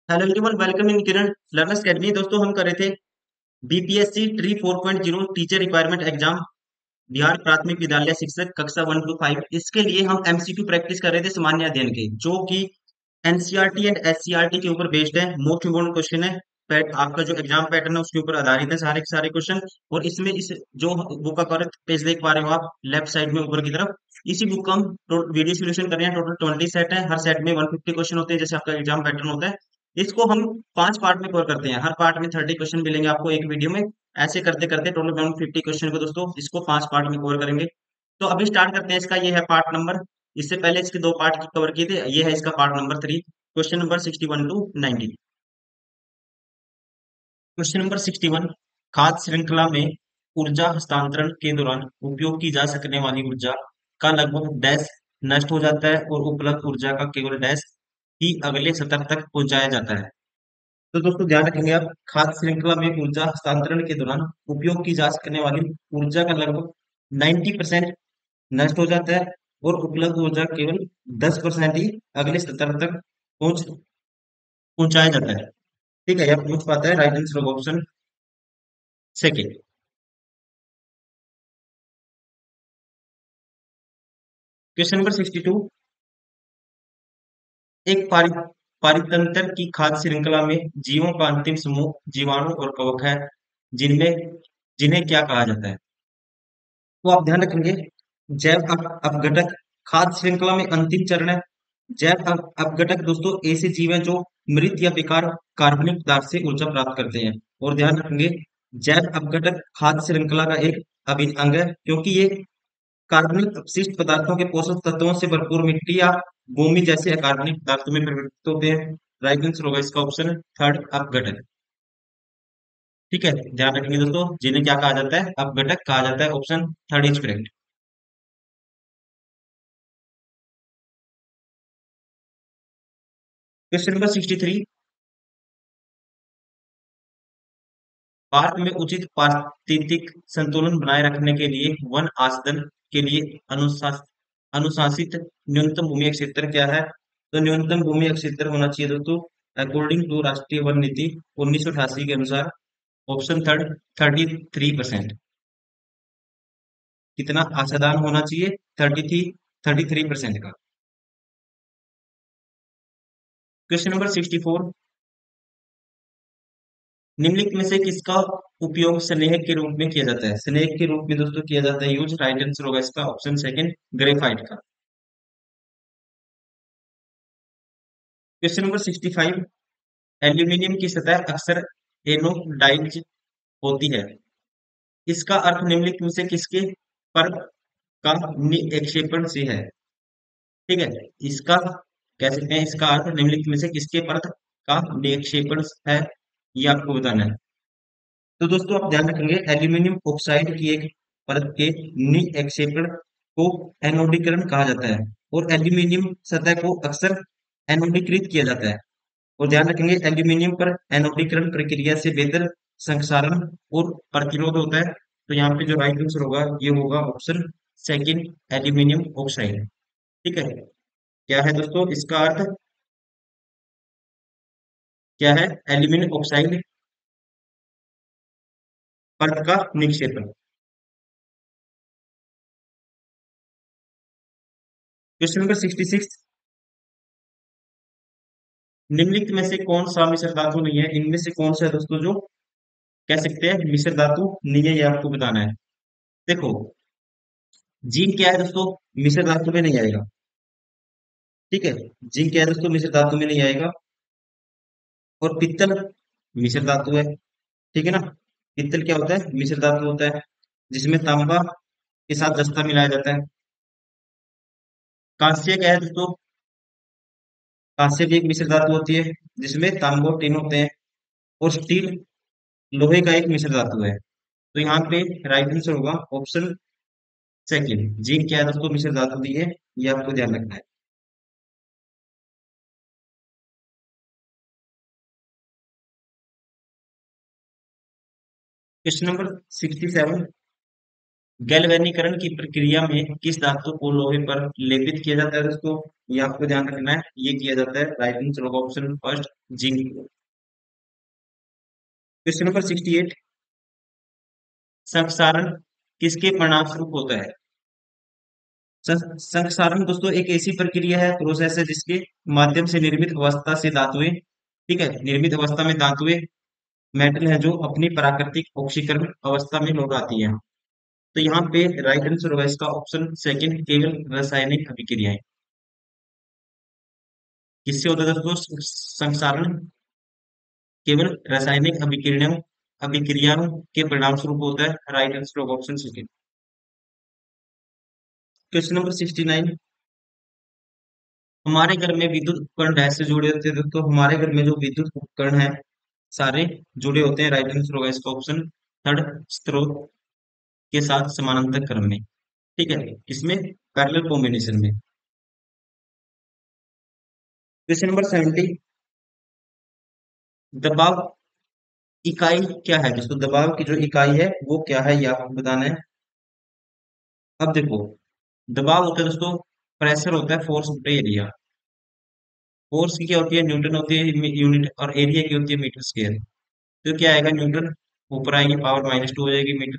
Hello everyone, welcome in Kiran learners academy. दोस्तों, हम कर रहे थे BPSC tree 4.0 teacher requirement exam, Bihar प्राथमिक विद्यालय शिक्षक कक्षा 1 to 5। इसके लिए हम एमसीक्यू प्रैक्टिस कर रहे थे सामान्य अध्ययन के, जो कि एनसीईआरटी एंड एससीईआरटी के ऊपर बेस्ड है। मोस्ट इम्पोर्टेंट क्वेश्चन है। आपका जो एग्जाम पैटर्न है उसके ऊपर आधारित है सारे के सारे क्वेश्चन। और इसमें इस जो बुक का कवर पेज देख पा रहे हो आप लेफ्ट साइड में ऊपर की तरफ, इसी बुक का हम वीडियो सोल्यूशन कर रहे हैं। टोटल 20 सेट है, हर सेट में 150 क्वेश्चन होते हैं, जैसे आपका एग्जाम पैटर्न होता है। इसको हम 5 पार्ट में कवर करते हैं, हर पार्ट में 30 क्वेश्चन मिलेंगे आपको एक वीडियो में। ऐसे करते करते टोटल 150 क्वेश्चन को दोस्तों इसको 5 पार्ट में कवर करेंगे। तो अभी स्टार्ट करते हैं इसका। ये है पार्ट नंबर, इससे पहले इसके 2 पार्ट कवर किए थे। ये है इसका part number 3, question number 61 to 90। Question number 61, खाद्य श्रृंखला में ऊर्जा हस्तांतरण के दौरान उपयोग की जा सकने वाली ऊर्जा का लगभग डैश नष्ट हो जाता है और उपलब्ध ऊर्जा का केवल डैश ही अगले स्तर तक पहुंचाया जाता है। तो दोस्तों ध्यान रखेंगे आप, खाद्य श्रृंखला में ऊर्जा हस्तांतरण के दौरान उपयोग की जा सकने वाली ऊर्जा का लगभग 90% नष्ट हो जाता है और उपलब्ध ऊर्जा केवल 10% ही अगले स्तर तक पहुंचाया जाता है। ठीक है, यह पूछ पाता है। Right answer option second. Question number 62, एक पारितंत्र की खाद्य श्रृंखला में जीवों का अंतिम समूह जीवाणु और कवक है, जिनमें जिन्हें क्या कहा जाता है? तो आप ध्यान रखेंगे, अपघटक खाद्य श्रृंखला में अंतिम चरण है। अपघटक दोस्तों ऐसे जीव हैं जो मृत या बेकार कार्बनिक पदार्थ से ऊर्जा प्राप्त करते हैं। और ध्यान रखेंगे, जैव अपघटक खाद्य श्रृंखला का एक अभिन्न अंग है, क्योंकि ये कार्बनिक अपशिष्ट पदार्थों के पोषक तत्वों से भरपूर मिट्टी या भूमि जैसे अकार्बनिक पदार्थों में परिवर्तित होते हैं। राइट आंसर होगा इसका ऑप्शन थर्ड, अपघटन। ठीक है, ध्यान रखेंगे दोस्तों, जिन्हें क्या कहा जाता है? अपघटक कहा जाता है। Option third is correct. Question number 63, Bharat में उचित पारिस्थितिक संतुलन बनाए रखने के लिए वन आस्वादन के लिए अनुशासित न्यूनतम भूमि क्षेत्र क्या है? तो न्यूनतम भूमि क्षेत्र होना चाहिए दोस्तों, अकॉर्डिंग टू राष्ट्रीय वन नीति 1988 के अनुसार, ऑप्शन थर्ड, 33%। कितना आसादान होना चाहिए? 33% का। क्वेश्चन नंबर 64, निम्नलिखित में से किसका उपयोग स्नेह के रूप में किया जाता है? स्नेह के रूप में दोस्तों किया जाता है यूज। राइट आंसर होगा इसका ऑप्शन सेकंड, ग्रेफाइट का। क्वेश्चन नंबर 65, एल्यूमिनियम की सतह अक्सर एनोडाइज होती है, इसका अर्थ निम्नलिखित में से किसके परत का निक्षेपण से है? ठीक है, इसका कह सकते हैं, इसका अर्थ निम्नलिखित में से किसके परत का निक्षेपण है, ये आपको बताना है। तो दोस्तों आप ध्यान रखेंगे, एल्यूमिनियम ऑक्साइड की एक परत के निक्षेपण को एनोडीकरण कहा जाता है। और एल्यूमिनियम सतह को अक्सर एनोडीकृत किया जाता है। और ध्यान रखेंगे, एल्यूमिनियम पर एनोडीकरण प्रक्रिया से बेहतर संक्षारण और प्रतिरोध होता है। तो यहाँ पे जो राइट आंसर होगा ये होगा ऑप्शन सेकंड, एल्यूमिनियम ऑक्साइड। ठीक है, क्या है दोस्तों इसका अर्थ? क्या है? एल्यूमिनियम ऑक्साइड परत का निक्षेपण। क्वेश्चन नंबर 66, निम्नलिखित में से कौन सा मिश्र धातु नहीं है? इनमें से कौन सा है दोस्तों जो कह सकते हैं मिश्र धातु नहीं है, ये आपको बताना है। देखो, जिंक क्या है दोस्तों? मिश्र धातु में नहीं आएगा। ठीक है, जिंक क्या है दोस्तों? मिश्र धातु में नहीं आएगा। और पित्तल मिश्र धातु है। ठीक है ना, पित्तल क्या होता है? मिश्र धातु होता है, जिसमें तांबा के साथ जस्ता मिलाया जाता है। कांस्य क्या है दोस्तों? कांस्य भी एक मिश्र धातु होती है, जिसमें तांबा और टिन होते हैं। और स्टील लोहे का एक मिश्र धातु है। तो यहाँ पे राइट आंसर होगा ऑप्शन सेकंड, जिंक क्या है दोस्तों? मिश्र धातु दी है, ये आपको ध्यान रखना है। क्वेश्चन नंबर 67, गैल्वेनीकरण की प्रक्रिया में किस धातु को लोहे पर लेपित किया जाता है दोस्तों? ये आपको ध्यान रखना है, ये किया जाता है, राइट आंसर होगा option first, zinc. Question number 68, संक्षारण किसके परिणाम स्वरूप होता है? संक्षारण दोस्तों एक ऐसी प्रक्रिया है, प्रोसेस है, जिसके माध्यम से निर्मित अवस्था से धातुएं, ठीक है, निर्मित अवस्था में धातुएं, मेटल है जो अपनी प्राकृतिक ऑक्सीकरण अवस्था में लौट आती है। तो यहाँ पे राइट आंसर होगा इसका ऑप्शन सेकंड, केवल रासायनिक अभिक्रियाएं। किससे होता है दोस्तों संक्षारण? केवल रासायनिक अभिक्रियाओं अभिक्रियाओं के परिणाम स्वरूप होता है, राइट आंसर होगा ऑप्शन सेकंड। क्वेश्चन नंबर 69, हमारे घर में विद्युत उपकरण डैश से जुड़े होते हैं, तो हमारे घर में जो विद्युत उपकरण है सारे जुड़े होते हैं, राइट आंसर होगा इसका ऑप्शन थर्ड, स्रोत के साथ समानांतर क्रम में, ठीक है, इसमें पैरेलल कॉम्बिनेशन में। क्वेश्चन नंबर 70, दबाव इकाई क्या है दोस्तों? दबाव की जो इकाई है वो क्या है, ये आपको बताना है। अब देखो, दबाव होता है दोस्तों, प्रेशर होता है फोर्स बटे एरिया। फोर्स की क्या होती है? न्यूटन होती है यूनिट, और एरिया की होती है मीटर स्क्वायर। तो क्या आएगा? न्यूटन, ऊपर आएगी पावर -2 हो जाएगी मीटर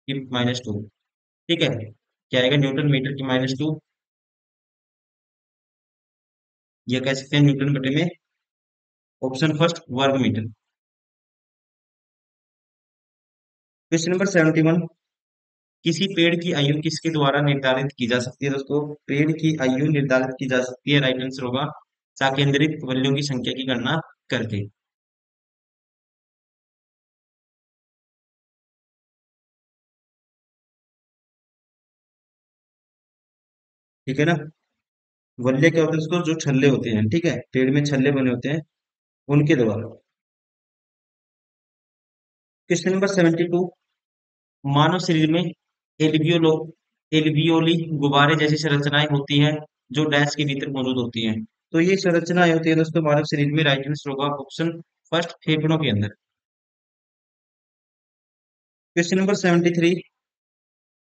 की -2, ठीक है, क्या आएगा? न्यूटन मीटर की -2, ये कह सकते हैं न्यूटन बटे में ऑप्शन फर्स्ट वर्ग मीटर। क्वेश्चन नंबर 71, किसी पेड़ की आयु किसके द्वारा निर्धारित की जा सकती है दोस्तों? पेड़ की आयु निर्धारित की जा सकती है, राइट आंसर होगा साकेंद्रित वल्यों की संख्या की गणना करके। ठीक है ना? वल्य क्या होता है दोस्तों? जो छल्ले होते हैं, ठीक है, पेड़ में छल्ले बने होते हैं, उनके द्वारा। क्वेश्चन नंबर 72, मानव शरीर में एल्वियोलो एल्वियोली गुब्बारे जैसी संरचनाएं होती हैं जो डैश के भीतर मौजूद होती हैं। तो ये संरचनाएं होती है दोस्तों मानव शरीर में, राइट आंसर होगा ऑप्शन फर्स्ट, फेफड़ों के अंदर। क्वेश्चन नंबर 73,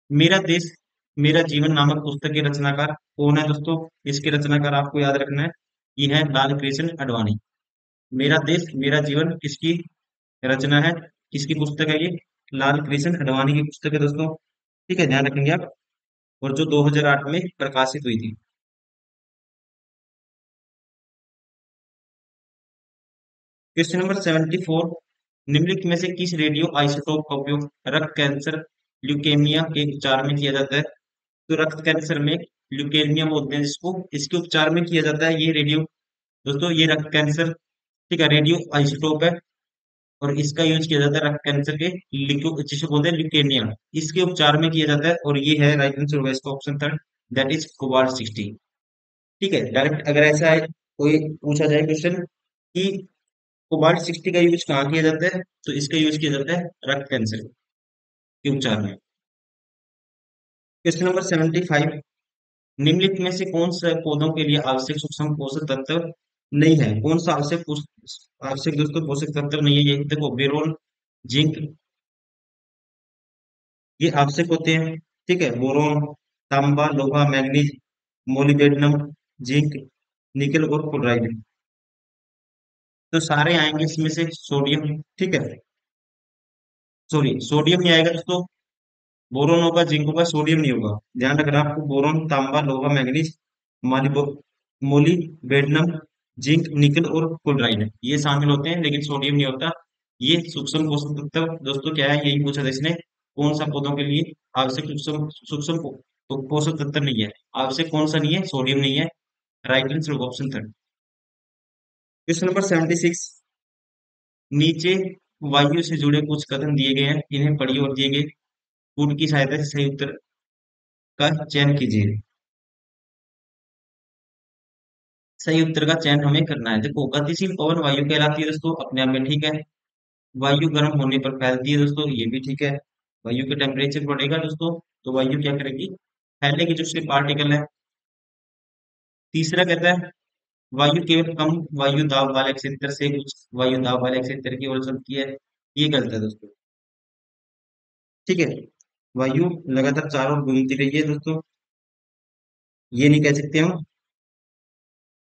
मेरा देश मेरा जीवन नामक पुस्तक के रचनाकार कौन है दोस्तों? इसके रचनाकार आपको याद रखना है, ये है लाल कृष्ण आडवाणी। मेरा देश मेरा जीवन किसकी रचना है, किसकी पुस्तक है ये? लाल कृष्ण आडवाणी की पुस्तक है दोस्तों, ठीक है, ध्यान रखेंगे आप, और जो 2008 में प्रकाशित हुई थी। क्वेश्चन नंबर 74, निम्नलिखित में से किस रेडियो आइसोटोप का उपयोग रक्त कैंसर ल्यूकेमिया के उपचार में किया जाता है? तो रक्त कैंसर में ल्यूकेमिया बोलते हैं जिसको, इसके उपचार में किया जाता है ये रेडियो, दोस्तों ये रक्त कैंसर, ठीक है, रेडियो आइसोटोप है, और इसका यूज किया जाता है रक्त कैंसर के जिसे बोलते हैं ल्यूकेमिया, इसके उपचार में किया जाता है, और ये है राइट आंसर होगा इसका option third, that is cobalt 60। ठीक है, डायरेक्ट अगर ऐसा है, कोई पूछा जाए क्वेश्चन कि कोबाल्ट 60 का यूज कहाँ किया जाता है, तो इसका यूज किया जाता है रक्त कैंसर के उपचार में। क्वेश्चन नंबर 75, निम्नलिखित में से कौन सा पौधों के लिए आवश्यक सूक्ष्म पोषक तत्व नहीं है? कौन सा आवश्यक दोस्तों पोषक तत्व नहीं है? ये देखो, बेरोन, जिंक, ये आवश्यक होते हैं, ठीक है, बोरोन, तांबा, लोहा, मैग्नीज, मोलिब्डेनम, जिंक, निकल और क्लोराइड। तो सारे आएंगे इसमें से सोडियम, ठीक है, सॉरी सोडियम नहीं आएगा दोस्तों, बोरोन होगा, जिंक होगा, सोडियम नहीं होगा, ध्यान रखना आपको, बोरोन, तांबा, लोहा, मैग्नीज, मालिबो मोलिब्डेनम, जिंक, निकल और क्लोराइड ये शामिल होते हैं, लेकिन सोडियम नहीं होता। ये सूक्ष्म पोषक तत्व दोस्तों क्या है, यही पूछा था इसने, कौन सा पौधों के लिए आवश्यक सूक्ष्म सूक्ष्म पोषक तत्व नहीं है? आवश्यक कौन सा नहीं है? सोडियम नहीं है, right answer option third. Question number 76, नीचे वायु से जुड़े कुछ कथन दिए गए हैं, इन्हें पढ़िए और दिए गए कूट की सहायता से सही उत्तर का चयन कीजिए। सही उत्तर का चयन हमें करना है। देखो, गतिशील पवन वायु कहलाती है दोस्तों, अपने आप में ठीक है। वायु गर्म होने पर फैलती है दोस्तों, ये भी ठीक है। वायु का टेम्परेचर बढ़ेगा दोस्तों, तो वायु क्या करेगी? फैलेगी, जो उसके पार्टिकल है। तीसरा कहता है वायु केवल कम वायु दाब वाले क्षेत्र से कुछ वायु दाब वाले क्षेत्र की ओर चलती है, ये गलत है दोस्तों, ठीक है। वायु लगातार चारों ओर घूमती रही है दोस्तों। ये नहीं कह सकते हम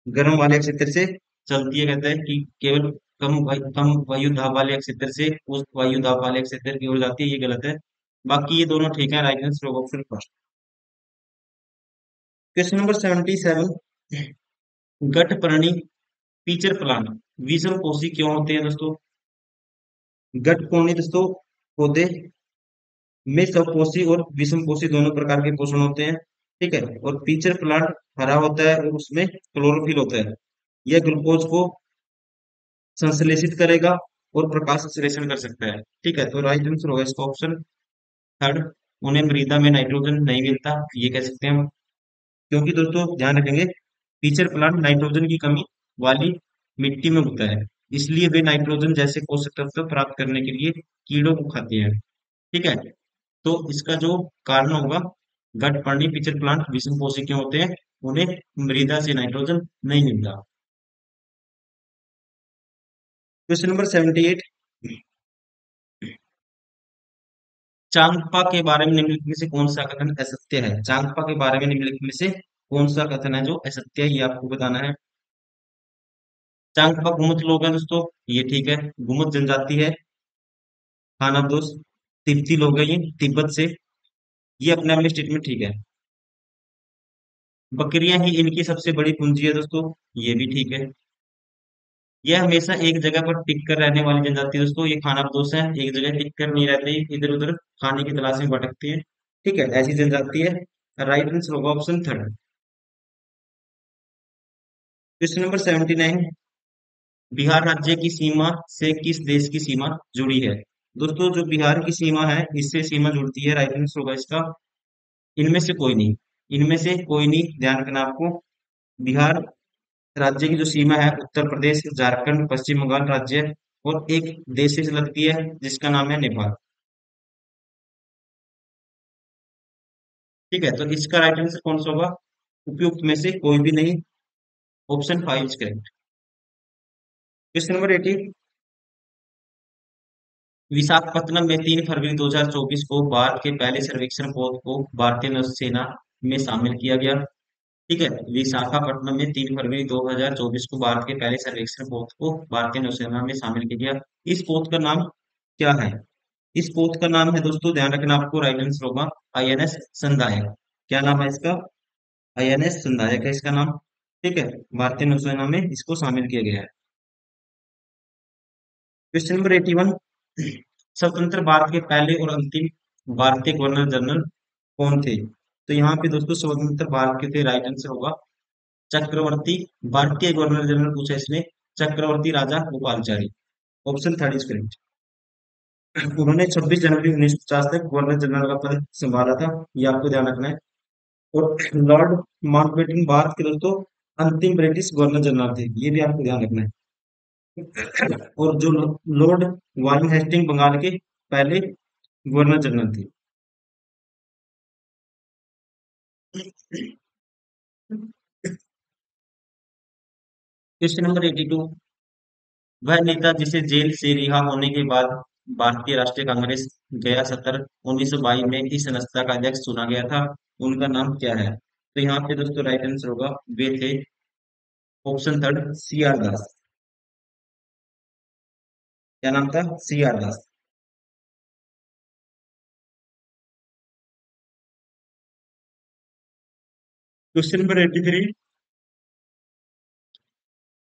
गर्म वाले क्षेत्र से चलती है, कहते हैं कि केवल कम वायु दाब वाले क्षेत्र से उस वायु दाब वाले क्षेत्र की ओर जाती है, ये गलत है। बाकी ये दोनों ठीक है, राइट आंसर होगा ऑप्शन फर्स्ट। क्वेश्चन नंबर 77, गठपर्णी फीचर प्लांट विषम पोषी क्यों होते हैं दोस्तों? गठपर्णी दोस्तों पौधे में सपोषी और विषम पोषी दोनों प्रकार के पोषण होते हैं, ठीक है। और फीचर प्लांट हरा होता है और उसमें क्लोरोफिल होता है। यह ग्लूकोज को संश्लेषित करेगा और प्रकाश संश्लेषण कर सकता है, ठीक है। तो राइट आंसर होगा इसका ऑप्शन थर्ड। उन्हें मृदा में नाइट्रोजन नहीं मिलता, ये कह सकते हैं हम। क्योंकि दोस्तों ध्यान रखेंगे, फीचर प्लांट नाइट्रोजन की कमी वाली मिट्टी में उगता है, इसलिए वे नाइट्रोजन जैसे पोषक तत्व प्राप्त करने के लिए कीड़ों को खाते हैं, ठीक है। तो इसका जो कारण होगा, गठपर्णी फीचर प्लांट विषम पोषी क्यों होते हैं? उन्हें मृदा से नाइट्रोजन नहीं मिलता। क्वेश्चन नंबर 78, चांगपा के बारे में निम्नलिखित में से कौन सा कथन असत्य है? चांगपा के बारे में निम्नलिखित में से कौन सा कथन है जो असत्य है, ये आपको बताना है। चांगपा घुमत लोग हैं दोस्तों, ये ठीक है। घुमत जनजाति है, खानाबदोश तिब्बती लोग हैं, ये तिब्बत से, ये अपने आप में स्टेटमेंट ठीक है। बकरियां ही इनकी सबसे बड़ी पूंजी है दोस्तों, ये भी ठीक है। यह हमेशा एक जगह पर टिक कर रहने वाली जनजाति है दोस्तों, ये खानाबदोश है, एक जगह टिक कर नहीं रहते, इधर उधर खाने की तलाश में भटकती है, ठीक है, ऐसी जनजाति है। राइट आंसर होगा option third. Question number 79, Bihar राज्य की सीमा से किस देश की सीमा जुड़ी है? दोस्तों जो बिहार की सीमा है इससे सीमा जुड़ती है, राइट आंसर होगा इसका इनमें से कोई नहीं। इनमें से कोई नहीं, ध्यान रखना आपको। बिहार राज्य की जो सीमा है उत्तर प्रदेश, झारखंड, पश्चिम बंगाल राज्य और एक देश से लगती है जिसका नाम है नेपाल, ठीक है। तो इसका राइट आंसर कौन सा होगा? उपयुक्त में से कोई भी नहीं, option five is correct. Question number 80, Visakhapatnam में 3 फरवरी 2024 को भारत के पहले सर्वेक्षण पोत को भारतीय नौसेना में शामिल किया गया, ठीक है। विशाखापट्टनम में 3 फरवरी 2024 को भारत के पहले सर्वेक्षण पोत को भारतीय नौसेना में शामिल किया गया। इस पोत का नाम क्या है? इस पोत का नाम है दोस्तों, ध्यान रखना आपको, राइट आंसर होगा आईएनएस संदायक। क्या नाम है इसका? आईएनएस संदायक है इसका नाम, ठीक है। भारतीय नौसेना में इसको शामिल किया गया है। क्वेश्चन नंबर 81, स्वतंत्र भारत के पहले और अंतिम भारतीय गवर्नर जनरल कौन थे? तो यहाँ पे दोस्तों स्वतंत्र भारत के थे, राइट आंसर होगा चक्रवर्ती। भारतीय गवर्नर जनरल पूछा इसने, Chakravarti Raja Gopalachari, option third is correct. उन्होंने 26 जनवरी 1950 तक गवर्नर जनरल का पद संभाला था, ये आपको ध्यान रखना है। और लॉर्ड माउंटबेटन भारत के दोस्तों अंतिम ब्रिटिश गवर्नर जनरल थे, ये भी आपको ध्यान रखना है। और जो लॉर्ड वारन हेस्टिंग बंगाल के पहले गवर्नर जनरल थे। क्वेश्चन नंबर 82, वह नेता जिसे जेल से रिहा होने के बाद भारतीय राष्ट्रीय कांग्रेस गया सत्र 1922 में इस संस्था का अध्यक्ष चुना गया था, उनका नाम क्या है? तो यहाँ पे दोस्तों राइट आंसर होगा, वे थे ऑप्शन थर्ड सी आर दास। क्या नाम था? सी आर दास। क्वेश्चन नंबर 83,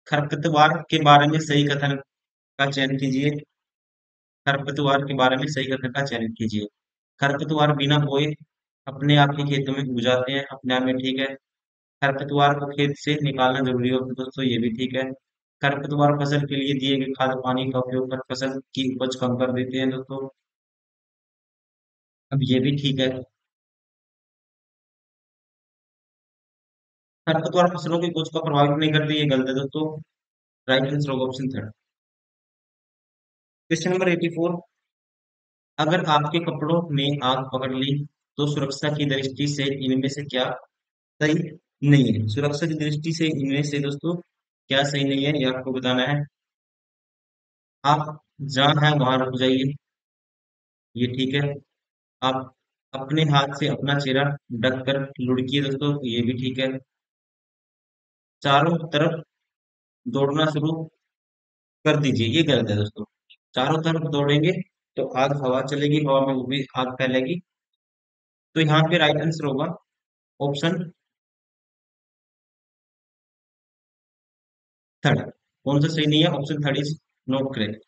खरपतवार के बारे में सही कथन का चयन कीजिए। खरपतवार के बारे में सही कथन का चयन कीजिए। खरपतवार बिना बोए अपने आप ही खेतों में उग जाते हैं, अपने आप में ठीक है। खरपतवार को खेत से निकालना जरूरी होता है दोस्तों, ये भी ठीक है। खरपतवार फसल के लिए दिए गए खाद पानी का उपयोग कर फसल की उपज कम कर देते हैं दोस्तों, अब ये भी ठीक है। खरपतवार फसलों की उपज को प्रभावित नहीं करती, ये गलत है दोस्तों। राइट आंसर होगा ऑप्शन थर्ड। क्वेश्चन नंबर 84, अगर आपके कपड़ों ने आग पकड़ ली तो सुरक्षा की दृष्टि से इनमें से क्या सही नहीं है? सुरक्षा की दृष्टि से इनमें से दोस्तों क्या सही नहीं है, ये आपको बताना है। आप जहाँ हैं वहां रुक जाइए, ये ठीक है। आप अपने हाथ से अपना चेहरा ढक कर लुढ़किए दोस्तों, ये भी ठीक है। चारों तरफ दौड़ना शुरू कर दीजिए, ये गलत है दोस्तों। चारों तरफ दौड़ेंगे तो आग हवा चलेगी, हवा में वो भी आग फैलेगी। तो यहाँ पे राइट आंसर होगा ऑप्शन थर्ड। कौन सा सही नहीं है? Option third is not correct.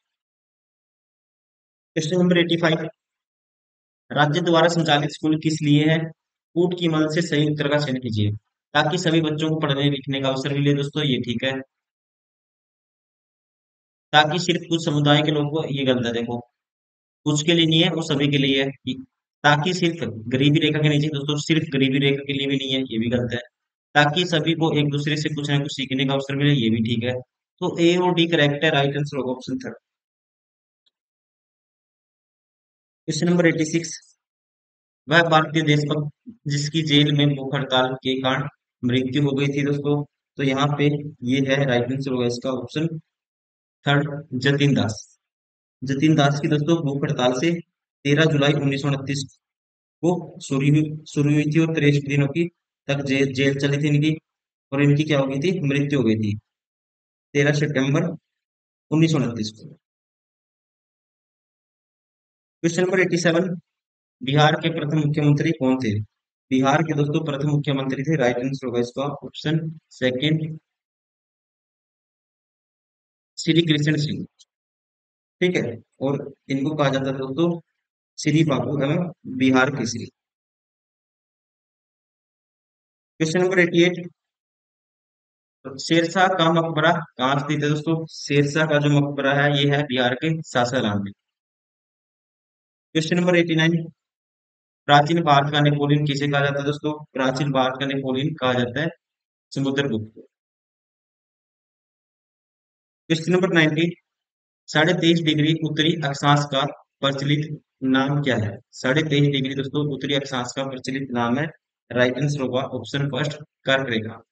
Question number 85, राज्य द्वारा संचालित स्कूल किस लिए है? कूट की मदद से सही उत्तर का चयन कीजिए। ताकि सभी बच्चों को पढ़ने लिखने का अवसर मिले दोस्तों, ये ठीक है। ताकि सिर्फ कुछ समुदाय के लोगों को, ये गलत है देखो। कुछ के लिए नहीं है, वो सभी के लिए है। ताकि सिर्फ गरीबी रेखा के नीचे दोस्तों, सिर्फ गरीबी रेखा के लिए भी नहीं है, ये भी गलत है। ताकि सभी को एक दूसरे से कुछ ना कुछ सीखने का अवसर मिले, ये भी ठीक है। तो ए और डी करेक्ट है, राइट आंसर होगा ऑप्शन थर्ड। क्वेश्चन नंबर 86, वह भारतीय देशभक्त जिसकी जेल में भूख हड़ताल के कारण मृत्यु हो गई थी दोस्तों। तो यहाँ पे ये है, राइट आंसर होगा इसका ऑप्शन थर्ड, जतिन दास। जतिन दास की दोस्तों भूख हड़ताल से 13 जुलाई 1929 को शुरू हुई थी और 63 दिनों की तक जेल चली थी इनकी। और इनकी क्या हो गई थी? मृत्यु हो गई थी 13 सितंबर 1929 को। क्वेश्चन नंबर 87, बिहार के प्रथम मुख्यमंत्री कौन थे? बिहार के दोस्तों प्रथम मुख्यमंत्री थे, राइट आंसर होगा इसका ऑप्शन सेकंड, श्री कृष्ण सिंह। ठीक है। और इनको कहा जाता है दोस्तों श्री बाबू एवं बिहार केसरी। क्वेश्चन नंबर 88, शेरशाह का मकबरा कहाँ स्थित है दोस्तों? शेरशाह का जो मकबरा है ये है बिहार के सासाराम में। क्वेश्चन नंबर 89, प्राचीन भारत का नेपोलियन किसे कहा जाता है दोस्तों? प्राचीन भारत का नेपोलियन कहा जाता है समुद्रगुप्त को। क्वेश्चन नंबर 90, 23.5 डिग्री उत्तरी अक्षांश का प्रचलित नाम क्या है? 23.5 डिग्री दोस्तों उत्तरी अक्षांश का प्रचलित नाम है, राइट आंसर होगा ऑप्शन फर्स्ट, कर्क रेखा।